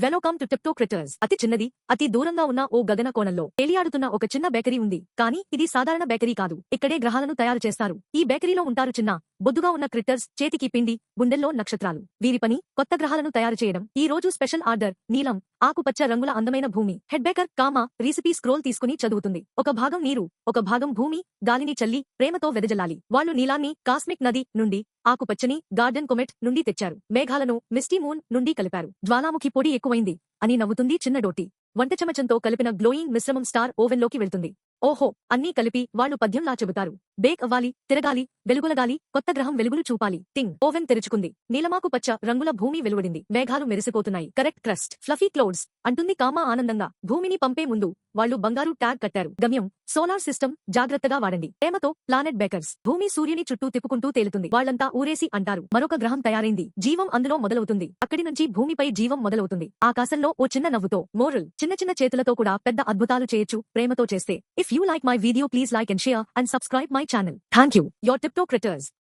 Welcome to టిప్టో క్రిటర్స్. అతి చిన్నది, అతి దూరంగా ఉన్న ఓ గగన కోణంలో తేలియాడుతున్న ఒక చిన్న బేకరీ ఉంది. కానీ ఇది సాధారణ బేకరీ కాదు. ఇక్కడే గ్రహాలను తయారు చేస్తారు. ఈ బేకరీలో ఉంటారు చిన్న, బొద్దుగా ఉన్న క్రిటర్స్, చేతికి పిండి, గుండెల్లో నక్షత్రాలు. వీరి పని కొత్త గ్రహాలను తయారు చేయడం. ఈ రోజు స్పెషల్ ఆర్డర్ నీలం, ఆకుపచ్చ రంగుల అందమైన భూమి. Head baker comma recipe scroll తీసుకుని చదువుతుంది. ఒక భాగం నీరు, ఒక భాగం భూమి, గాలిని చల్లి ప్రేమతో వెదజల్లాలి. వాళ్ళు నీలాన్ని కాస్మిక్ నది నుండి, ఆకుపచ్చని గార్డెన్ కొమెట్ నుండి తెచ్చారు. మేఘాలను మిస్టీ మూన్ నుండి కలిపారు. జ్వాలాముఖి పొడి ఎక్కువైంది అని నవ్వుతుంది చిన్న డోటి. వంట చెమచంతో కలిపిన గ్లోయింగ్ మిశ్రమం స్టార్ ఓవెన్లోకి వెళ్తుంది. ఓహో, అన్నీ కలిపి వాళ్ళు పద్యంలా చెబుతారు. బేక్ అవ్వాలి, తిరగాలి, వెలుగులగాలి, కొత్త గ్రహం వెలుగులు చూపాలి. టింగ్. ఓవెన్ తెరుచుకుంది. నీలమాకు పచ్చ రంగుల భూమి వెలువడింది. మేఘాలు మెరిసిపోతున్నాయి. కరెక్ట్ క్రస్ట్, ఫ్లఫీ క్లౌడ్స్ అంటుంది కామా ఆనందంగా. భూమిని పంపే ముందు వాళ్ళు బంగారు ట్యాగ్ కట్టారు. గమ్యం సోలార్ సిస్టమ్, జాగ్రత్తగా వాడండి. ప్రేమతో ప్లానెట్ బేకర్స్. భూమి సూర్యుని చుట్టూ తిప్పుకుంటూ తేలుతుంది. వాళ్ళంతా ఊరేసి అంటారు, మరొక గ్రహం తయారైంది. జీవం అందులో మొదలవుతుంది. అక్కడి నుంచి భూమిపై జీవం మొదలవుతుంది. ఆకాశంలో ఓ చిన్న నవ్వుతో. మోరల్, చిన్న చిన్న చేతులతో కూడా పెద్ద అద్భుతాలు చేయొచ్చు ప్రేమతో చేస్తే. If you like my video, please like and share and subscribe my channel. Thank you. Your tiptoe క్రిటర్స్.